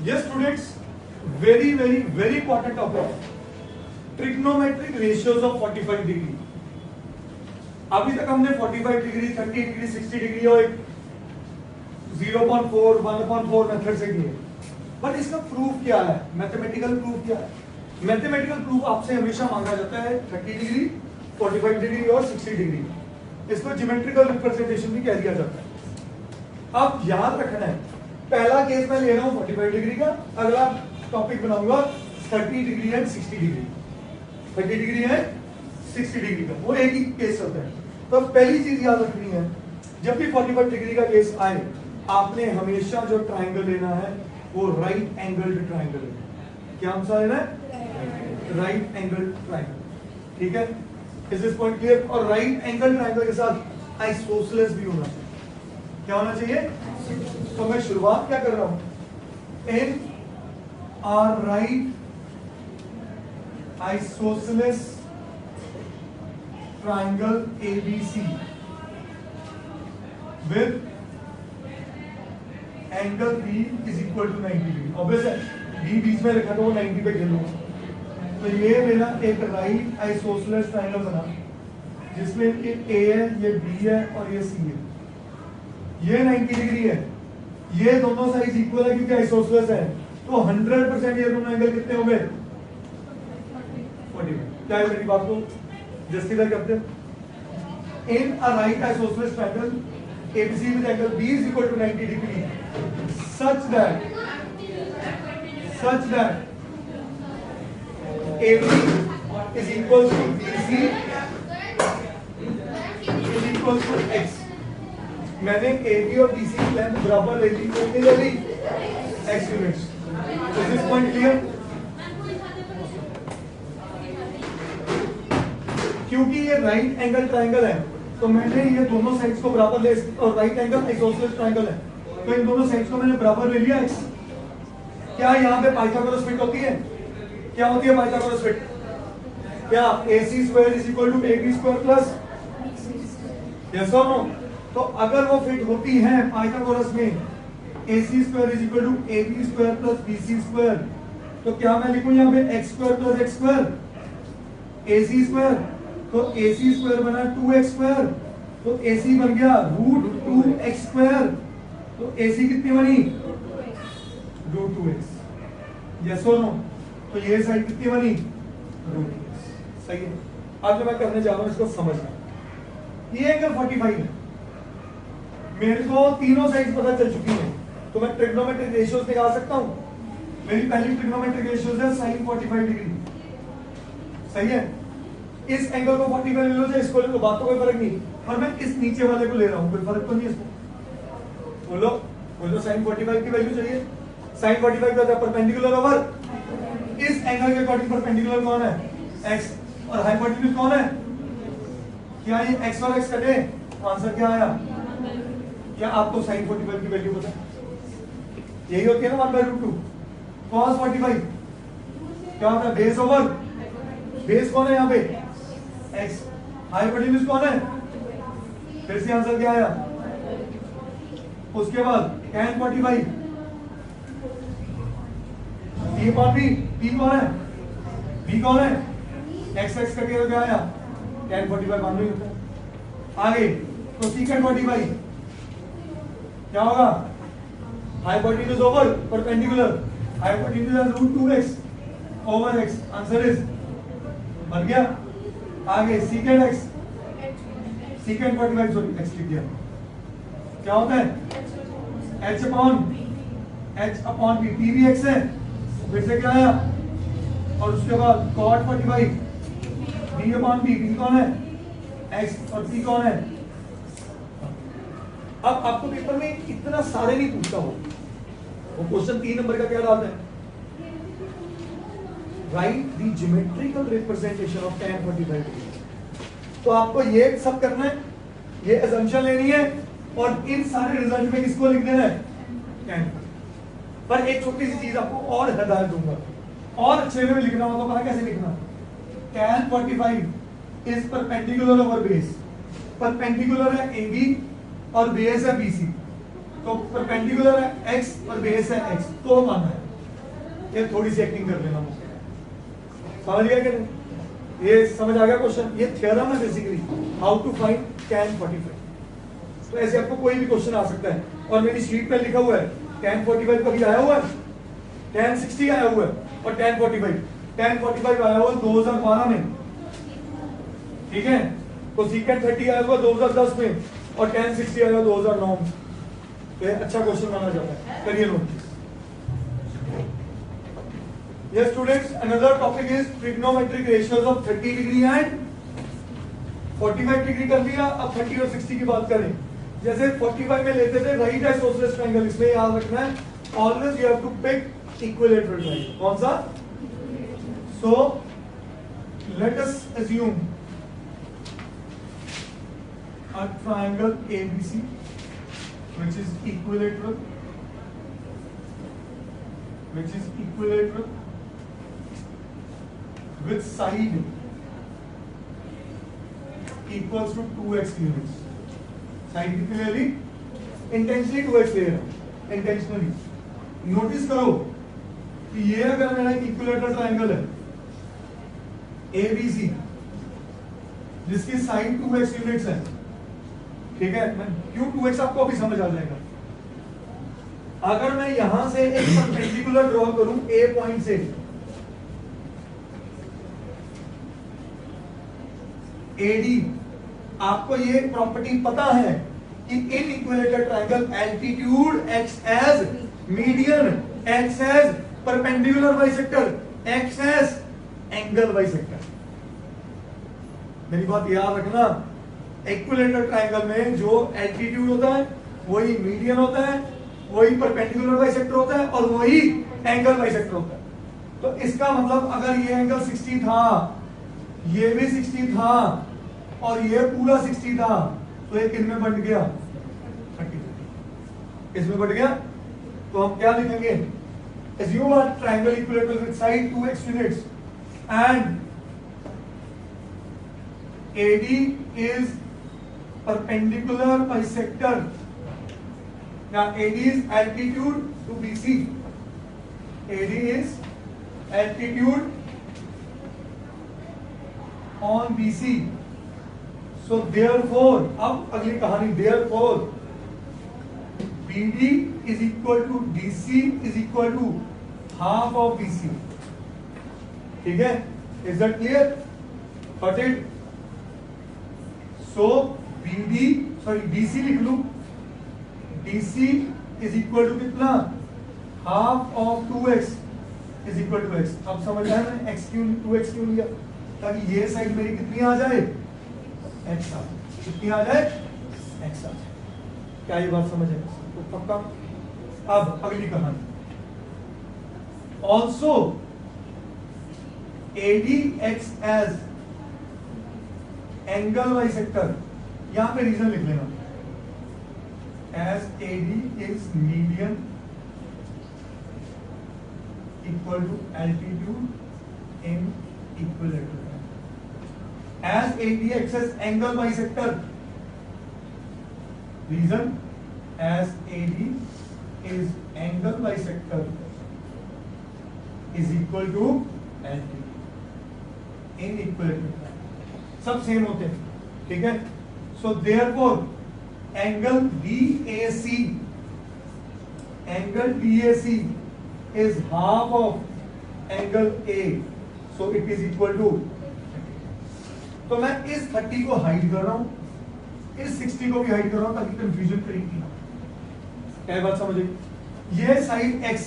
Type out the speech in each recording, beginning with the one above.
Yes students, very important topic, trigonometric ratios of 45 degree. अभी तक हमने 45 डिग्री, 30 डिग्री, 60 डिग्री और 0.4, 1/4 मेथड से किए। बट इसका प्रूफ क्या है, मैथमेटिकल प्रूफ क्या है? मैथमेटिकल प्रूफ आपसे हमेशा मांगा जाता है 30 डिग्री, 45 डिग्री और 60 डिग्री। इसको ज्योमेट्रिकल रिप्रेजेंटेशन भी कह दिया जाता है। अब याद रखना है, पहला केस मैं ले रहा हूं 45 डिग्री का, अगला टॉपिक बनाऊंगा 30 डिग्री एंड 60 डिग्री। 30 डिग्री है 60 डिग्री का, वो एक ही केस होता है। तो पहली चीज याद रखनी है, जब भी 45 डिग्री का केस आए, आपने हमेशा जो ट्राइंगल लेना है वो राइट एंगल्ड ट्राइंगल लेना। क्या आंसर लेना है? Right angled triangle. ठीक है, इज दिस पॉइंट क्लियर? और राइट एंगल ट्राइंगल के साथ आइसोसेलेस भी होना चाहिए। क्या होना चाहिए? तो मैं शुरुआत क्या कर रहा हूं, इन are right isosceles triangle ABC with angle B is equal to 90 degree. Obvious है, B बीच में लिखा तो वो 90 पे गिनूंगा। तो ये मेरा एक राइट आइसोसेलेस ट्राइंगल बना, जिसमें ये A है, ये B है और ये C है। ये 90 डिग्री है, ये दोनों साइड इक्वल है क्योंकि आइसोसेलेस है। तो 100% ये दोनों एंगल कितने हो गए? 45। क्या है मेरी बात को जस्टिफाई करते हैं? In a right isosceles triangle ABC with angle B is equal to 90 degree such that AB is equal to BC is equal to X। मैंने AB और BC की लेंथ बराबर ले ली, कितनी ले ली? X units. Is this point clear? क्योंकि ये right angle triangle है, तो मैंने ये दोनों साइड्स को बराबर ले, और राइट एंगल आइसोसेलेस ट्राइंगल है, तो इन दोनों साइड्स को मैंने बराबर ले लिया x। क्या यहाँ पे पाइथागोरस फिट होती है? क्या होती है पाइथागोरस फिट? क्या AC square is equal to AB square plus, yes और नो? तो अगर वो फिट होती है पाइथागोरस में, AC square is equal to AB square plus BC square, तो क्या मैं लिखूं यहाँ पे x square plus x square, AC square, तो AC स्क्वायर बना 2x स्क्वायर, तो AC बन गया √2x स्क्वायर, तो AC कितनी बनी? √2x। यस और नो? तो ये साइड कितनी बनी? √2x। सही है। अब जो मैं करने जा रहा हूं इसको समझना। ये एंगल 45 है, मेरे को तीनों साइड पता चल चुकी है, तो मैं ट्रिग्नोमेट्रिक रेशियोज निकाल सकता हूं। मेरी पहली ट्रिग्नोमेट्रिक रेशियोज है sin 45 डिग्री। सही है, इस एंगल को 45 ले लो चाहे इसको ले लो, बात तो कोई फर्क नहीं, पर मैं इस नीचे वाले को ले रहा हूं, कोई फर्क तो नहीं है इसको। बोलो sin 45 की वैल्यू चाहिए। sin 45 का परपेंडिकुलर ओवर इस एंगल के अकॉर्डिंग परपेंडिकुलर कौन है? x, और हाइपोटेन्यूज कौन है? क्या ये x और x कटे? आंसर क्या आया? क्या आपको sin 45 की वैल्यू पता है? यही होती है ना 1/√2। cos 45 क्या होता है? बेस ओवर, बेस कौन है यहाँ पे? x। हाइपोटेन्यूज कौन है? फिर से आंसर क्या आया? उसके बाद tan 45 P कौन है? B कौन है? x का क्या आया? tan 45 मान लो होता है। आगे तो secant 45 क्या होगा? हाइपोटेन्यूज ओवर परपेंडिकुलर, हाइपोटेन्यूज है √2x over x। Answer is बन गया। आगे secant x, secant 45 sorry x लिख दिया, क्या होता है? h अपॉन p, p भी x है, फिर से क्या आया? और उसके बाद cot 45 b upon p, p कौन है? x और p कौन है? अब आपको पेपर में इतना सारे नहीं पूछता हो, वो क्वेश्चन 3 नंबर का क्या डालता है? Right the geometrical representation of tan 45 degree. तो आपको ये सब करना है, ये असम्पशन लेनी है, और इन सारे रिजल्ट में किसको लिख देना है? tan। पर एक छोटी सी चीज आपको और हिदायत दूंगा, और अच्छे में लिखना हो तो पता कैसे लिखना? tan 45 is perpendicular over base. Perpendicular है AB और बेस है BC, तो परपेंडिकुलर है x और बेस है x, तो मानना है। ये थोड़ी सी एक्टिंग कर लेना मुझसे, समझ गया कि नहीं? ये समझ आ गया क्वेश्चन? ये थ्योरम है basically, how to find tan 45। तो ऐसे आपको कोई भी क्वेश्चन आ सकता है, और मेरी शीट पे लिखा हुआ है tan 45 कभी आया हुआ है, tan 60 आया हुआ है, और tan 45 आया हुआ 2012 में, ठीक है? तो secant 30 आया हुआ 2010 में, और tan 60 आया हुआ 2009 में। तो ये अच्छा क्वेश्चन माना जाता है, करिए note. Yes students, another topic is trigonometric ratios of 30 degree and 45 degree कर लिया। अब 30 और 60 की बात करें। जैसे 45 में लेते थे राइट आइसोसेलेस ट्रायंगल, इसमें याद रखना है always you have to pick equilateral triangle. कौन सा? So let us assume a triangle ABC which is equilateral with side equals to 2x units. Side कितनी ले ली? इंटेंशनली 2x ले रहा हूं, इंटेंशनली। नोटिस करो कि ये अगर मेरा इक्विलैटरल ट्रायंगल है ABC जिसकी साइड 2x यूनिट्स है, ठीक है? मैं क्यों 2x आपको अभी समझ आ जाएगा। अगर मैं यहां से एक परपेंडिकुलर ड्रॉ करूं A पॉइंट से, AD, आपको ये प्रॉपर्टी पता है कि in equilateral triangle altitude acts as median, acts as perpendicular bisector, acts as angle bisector. मेरी बात याद रखना, इक्विलैटरल ट्रायंगल में जो एल्टीट्यूड होता है वही मीडियन होता है, वही परपेंडिकुलर बाइसेक्टर होता है, और वही एंगल बाइसेक्टर होता है। तो इसका मतलब अगर ये एंगल 60 था, ये भी 60 था, और ये पूरा 60 था, तो ये किन में बट गया? 30। इसमें बट गया। तो हम क्या लिखेंगे? assume a triangle equilateral with side 2x units and AD is perpendicular bisector. Now AD is altitude to BC. AD is altitude on BC. So therefore, अब अगली कहानी, therefore BD is equal to DC is equal to half of BC. ठीक है? Is that clear? Got it? So DC लिख लूं, DC is equal to कितना? half of 2x is equal to x. अब समझ आया मैंने x क्यों 2x क्यों लिया? ताकि ये साइड मेरी कितनी आ जाए? x आ जाए। कितनी आ जाए? x आ जाए। क्या ये बात समझ है? तो पक्का। अब अगली कहानी, also AD acts as angle bisector. यहां पे रीजन लिख लेना, as AD is median equal to altitude in equilateral, as AD acts as angle bisector, reason as AD is angle bisector is equal to altitude in equilateral, सब same होते हैं, ठीक है? So therefore angle BAC is half of angle A, so it is equal to। तो मैं इस 30 को hide कर रहा हूं, इस 60 को भी हाइड कर रहा हूं ताकि कंफ्यूजन क्रिएट ना हो। क्या बात समझ आई? ये साइड x,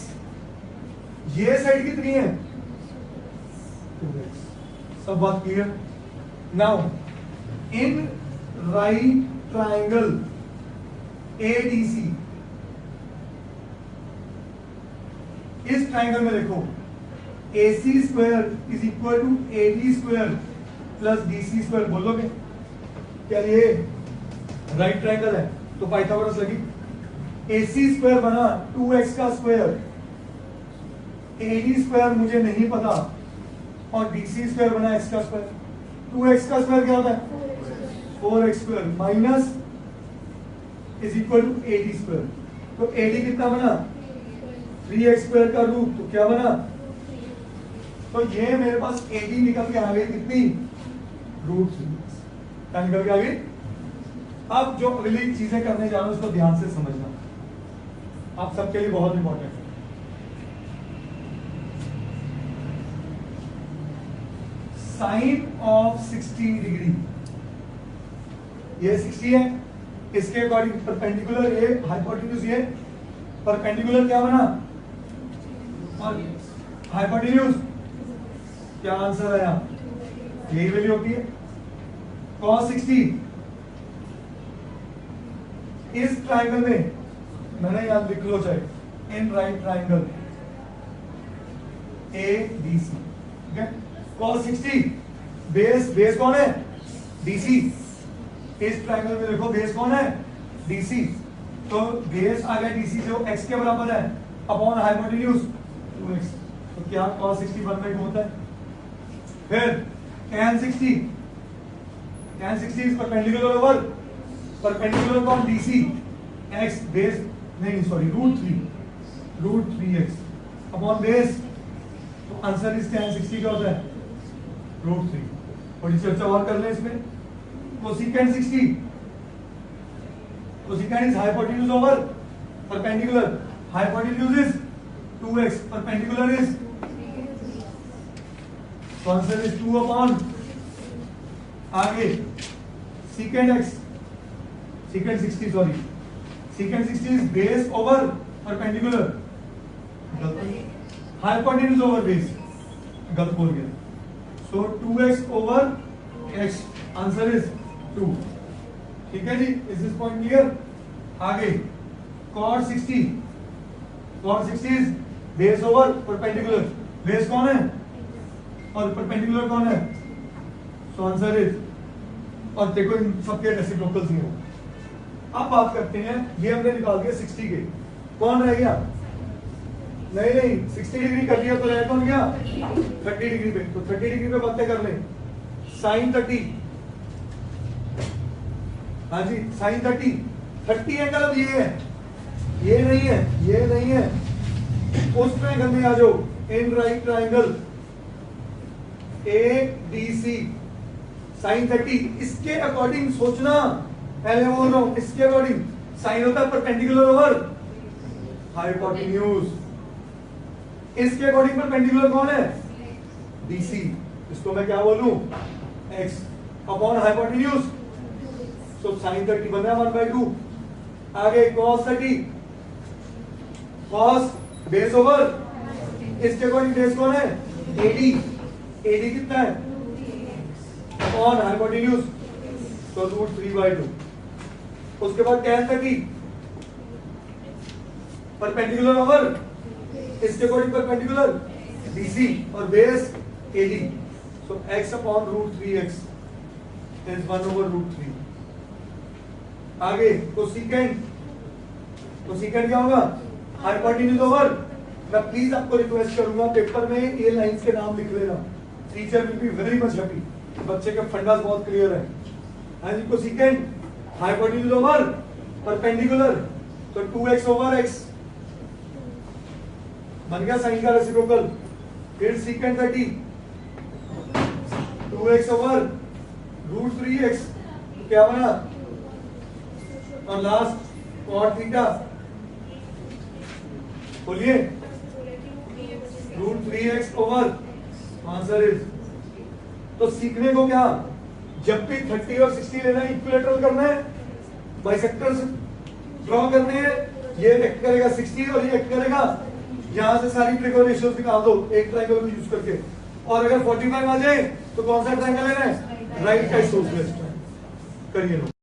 ये साइड कितनी है? 2x। सब बात clear? Now in right triangle ADC, इस ट्रायंगल में देखो AC square is equal to AD square plus DC square. बोलोगे क्या ये राइट ट्रायंगल है? तो पाइथागोरस लगी। AC स्क्वायर बना 2x का स्क्वायर, AD स्क्वायर मुझे नहीं पता, और DC स्क्वायर बना x का स्क्वायर। 2x का स्क्वायर क्या होता है? 4x square minus is equal to AD square. तो AD कितना बना? 3x स्क्वायर का रूट, तो क्या बना? तो ये मेरे पास एडी निकल के आ गई कितनी, √3 क्या निकल के आ गई। अब जो अगली चीजें करने जा रहा हूं उसको ध्यान से समझना, आप सबके लिए बहुत इंपॉर्टेंट है। साइन ऑफ 60 डिग्री, ये 60 है, इसके अकॉर्डिंग परपेंडिकुलर ये हाइपोटेन्यूज, ये परपेंडिकुलर क्या बना और हाइपोटेन्यूज, क्या आंसर आया, यही वैल्यू होती है। cos 60 इस ट्राइंगल में, मैंने याद लिख लो चाहे, इन राइट ट्राइंगल ABC, ठीक है। cos 60 बेस कौन है, DC, इस ट्राइंगल में देखो बेस कौन है, DC, तो बेस आ गया DC जो x के बराबर है अपॉन हाइपोटेन्यूज 2x, तो क्या cos 60 1/2 होता है। फिर tan 60 is perpendicular over perpendicular कौन, DC, x बेस नहीं सॉरी √3x अपॉन बेस, तो आंसर इस tan 60 क्या होता है, √3। थोड़ी चर्चा और कर लें इसमें। cosecant 60, cosecant is hypotenuse over perpendicular, hypotenuse is 2x, perpendicular is, so answer is 2 upon, आगे secant x, secant 60 sorry, secant 60 is base over perpendicular, hypotenuse over base, गलत बोल गया, so 2x over x, answer is 2, ठीक है जी। Is this point clear. आगे cot 60 is base over perpendicular, base कौन है और परपेंडिकुलर कौन है, सो आंसर इज, और देखो इन सबके रेसिप्रोकल्स ही हो। अब बात करते हैं, ये हमने निकाल दिया 60 के, कौन रह गया, नहीं 60 डिग्री कर दिया तो रह कौन गया 30 डिग्री पे, तो 30 डिग्री पे बातें कर ले। साइन 30, हाँ जी साइन 30 एंगल अब ये है, ये नहीं है, उस ट्रायंगल में आ जाओ, in right triangle ADC, sine 30 इसके अकॉर्डिंग सोचना, पहले बोल रहा हूं इसके अकॉर्डिंग, साइन होता है परपेंडिकुलर ओवर हाइपोटेन्यूज, इसके अकॉर्डिंग परपेंडिकुलर कौन है, DC, इसको मैं क्या बोलूं, x अपॉन हाइपोटेन्यूज, तो साइन 30 बन रहा है 1/2। आगे cos 30, cos बेस ओवर, इसके अकॉर्डिंग बेस कौन है, AD कितना है अपॉन हाइपोटेन्यूज, तो √3/2। उसके बाद tan 30 परपेंडिकुलर ओवर, इसके अकॉर्डिंग परपेंडिकुलर DC और base AD, so x upon √3x is 1/√3। आगे cosecant क्या होगा, हाइपोटेन्यूज ओवर, मैं प्लीज आपको रिक्वेस्ट करूंगा पेपर में ये लाइंस के नाम लिख लेना, teacher will be very much happy, बच्चे के फंडास बहुत क्लियर है। हाँ जी, cosecant हाइपोटेन्यूज ओवर परपेंडिकुलर, तो 2x over x बन गया साइन का रेसिप्रोकल। फिर secant 30 2x over √3x, क्या बना, और लास्ट cot थीटा, बोलिए √3x ओवर, आंसर इज, तो सीखने को क्या, जब भी 30 और 60 लेना है, इक्विलेटरल करना है, बाइसेक्टर्स ड्रॉ करने हैं, ये एक्ट करेगा 60 और ये एक्ट करेगा, यहां से सारी ट्रिगो रेशियोज निकाल दो एक ट्रायंगल को यूज करके, और अगर 45 आ जाए तो कौन सा ट्रायंगल लेना है, राइट आइसोसेलेस, करिए।